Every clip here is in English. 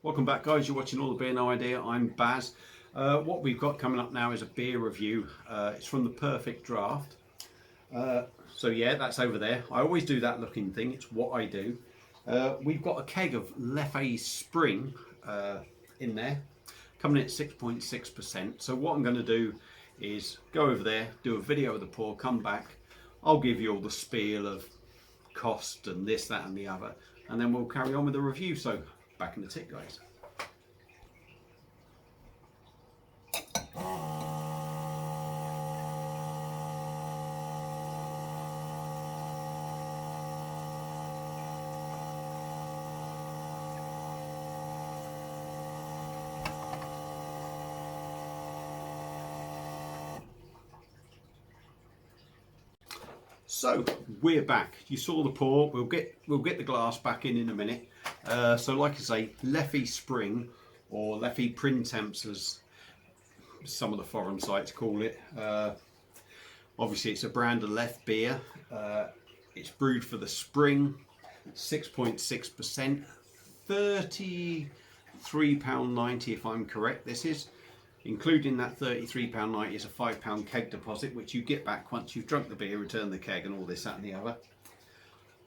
Welcome back, guys. You're watching All the Beer No Idea. I'm Baz. What we've got coming up now is a beer review. It's from the Perfect Draft. So yeah, that's over there. I always do that looking thing. It's what I do. We've got a keg of Leffe Spring in there, coming in at 6.6%. So what I'm going to do is go over there, do a video of the pour, come back. I'll give you all the spiel of cost and this, that and the other, and then we'll carry on with the review. So back in the tick, guys. So we're back. You saw the pour. We'll get the glass back in a minute. So like I say, Leffe Spring, or Leffe Printemps as some of the foreign sites call it. Obviously it's a brand of Leffe beer. It's brewed for the spring, 6.6%, £33.90 if I'm correct. This is, including that £33.90 is a £5 keg deposit, which you get back once you've drunk the beer, return the keg and all this, that and the other.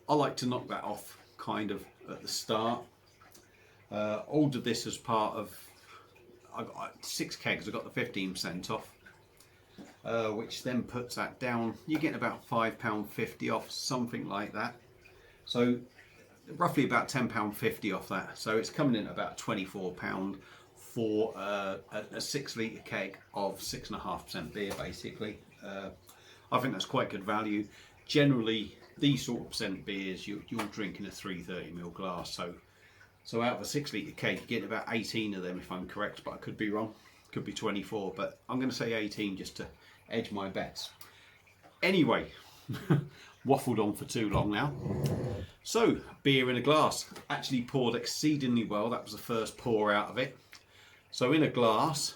I like to knock that off kind of at the start. Ordered this as part of, I got 6 kegs, I got the 15% off, which then puts that down. You get about £5.50 off, something like that. So roughly about £10.50 off that. So it's coming in at about £24 for a 6 litre keg of 6.5% beer, basically. I think that's quite good value. Generally, these sort of percent beers, you're drinking a 330ml glass. So out of a 6 litre keg, you get about 18 of them, if I'm correct, but I could be wrong. Could be 24, but I'm going to say 18 just to edge my bets. Anyway, waffled on for too long now. So, beer in a glass. Actually poured exceedingly well. That was the first pour out of it. So in a glass,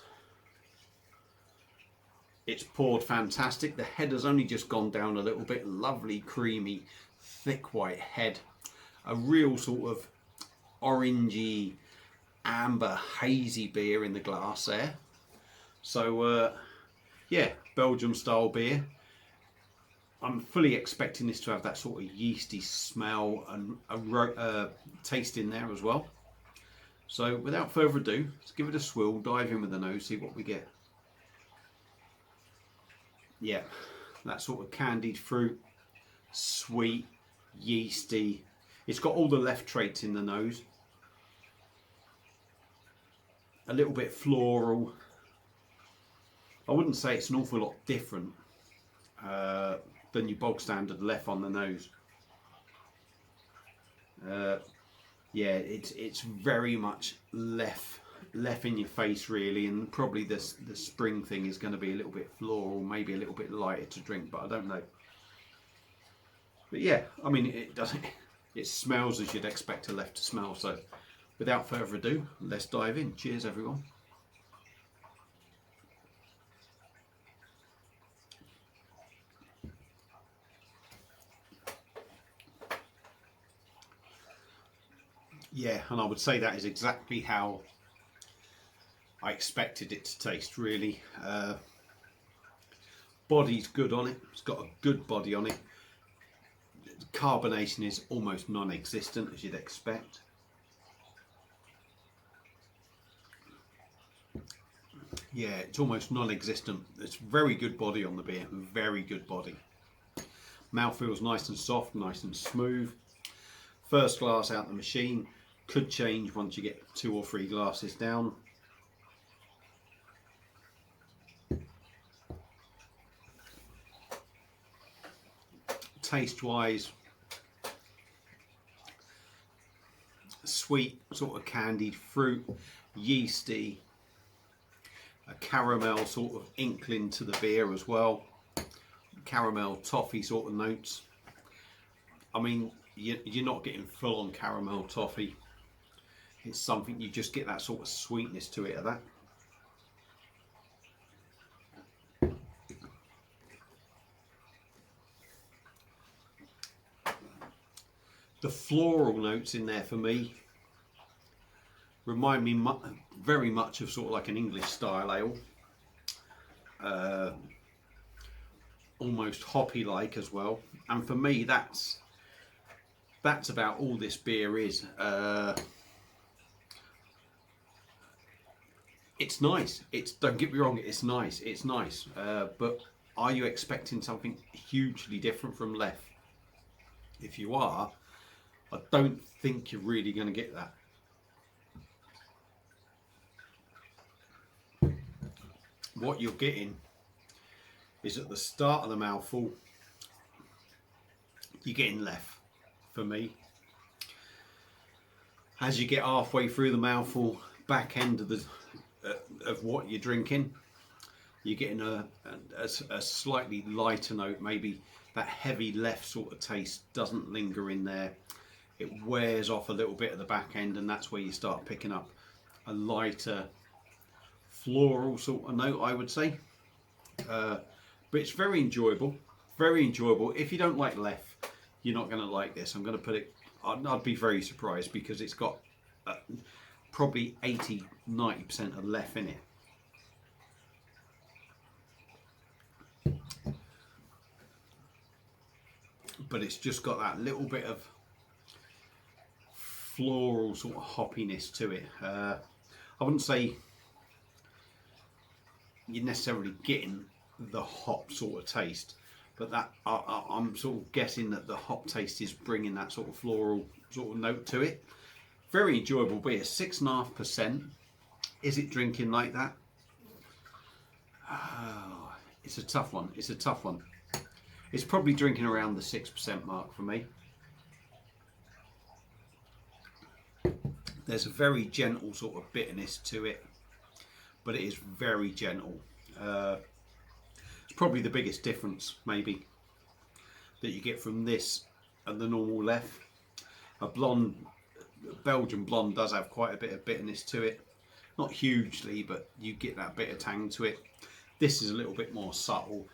it's poured fantastic. The head has only just gone down a little bit. Lovely, creamy, thick white head. A real sort of orangey, amber, hazy beer in the glass there. So yeah, Belgium style beer. I'm fully expecting this to have that sort of yeasty smell and a taste in there as well. So without further ado, let's give it a swill, dive in with the nose, see what we get. Yeah, that sort of candied fruit, sweet, yeasty. It's got all the Leffe traits in the nose. A little bit floral. I wouldn't say it's an awful lot different than your bog standard Leffe on the nose. Yeah, it's very much Leffe in your face really, and probably the spring thing is going to be a little bit floral, maybe a little bit lighter to drink, but I don't know. But yeah, I mean it smells as you'd expect a Leffe to smell. So without further ado, let's dive in. Cheers everyone. Yeah, and I would say that is exactly how I expected it to taste, really. Body's good on it. It's got a good body on it. Carbonation is almost non-existent, as you'd expect. Yeah, it's almost non-existent. It's very good body on the beer, very good body. Mouth feels nice and soft, nice and smooth. First glass out the machine. Could change once you get 2 or 3 glasses down. Taste wise, sweet, sort of candied fruit, yeasty, a caramel sort of inkling to the beer as well. Caramel toffee sort of notes. I mean, you're not getting full on caramel toffee. It's something, you just get that sort of sweetness to it of that. The floral notes in there for me remind me very much of sort of like an English style ale. Almost hoppy like as well, and for me that's about all this beer is. It's nice, don't get me wrong, it's nice, but are you expecting something hugely different from Leffe? If you are, I don't think you're really going to get that. What you're getting is at the start of the mouthful, you're getting Leffe for me. As you get halfway through the mouthful, back end of the of what you're drinking, you're getting a slightly lighter note. Maybe that heavy Leffe sort of taste doesn't linger in there. It wears off a little bit at the back end, and that's where you start picking up a lighter floral sort of note, I would say. But it's very enjoyable, very enjoyable. If you don't like Leffe, you're not going to like this. I'm going to put it, I'd be very surprised, because it's got probably 80-90% of Leffe in it. But it's just got that little bit of floral sort of hoppiness to it. I wouldn't say you're necessarily getting the hop sort of taste, but that I'm sort of guessing that the hop taste is bringing that sort of floral sort of note to it. Very enjoyable beer, 6.5%. Is it drinking like that? Oh, it's a tough one. It's a tough one. It's probably drinking around the 6% mark for me. There's a very gentle sort of bitterness to it, but it is very gentle. It's probably the biggest difference, maybe, that you get from this and the normal Leffe. A Belgian blonde does have quite a bit of bitterness to it. Not hugely, but you get that bitter tang to it. This is a little bit more subtle.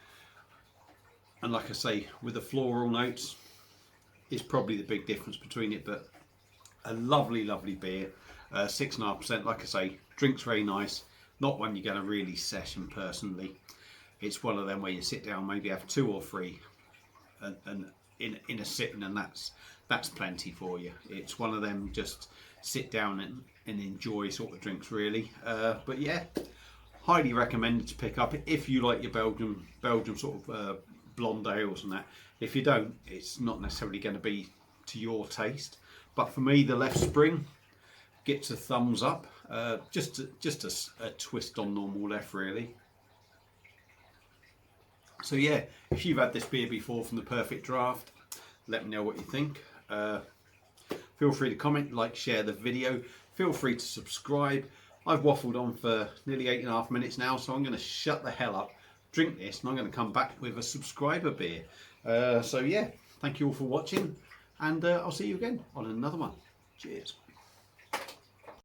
And like I say, with the floral notes, it's probably the big difference between it. But a lovely, lovely beer. 6.5%, like I say, drinks very nice. Not one you're going to really session personally. It's one of them where you sit down, maybe have 2 or 3 and in a sitting, and that's plenty for you. It's one of them just sit down and enjoy sort of drinks, really. But yeah, highly recommended to pick up if you like your Belgium sort of blonde ales and that. If you don't, it's not necessarily going to be to your taste. But for me, the Leffe Spring gets a thumbs up. Just a twist on normal Leffe, really. So yeah, if you've had this beer before from the Perfect Draft, let me know what you think. Feel free to comment, like, share the video. Feel free to subscribe. I've waffled on for nearly 8.5 minutes now, so I'm going to shut the hell up, drink this, and I'm going to come back with a subscriber beer. So yeah, thank you all for watching, and I'll see you again on another one. Cheers.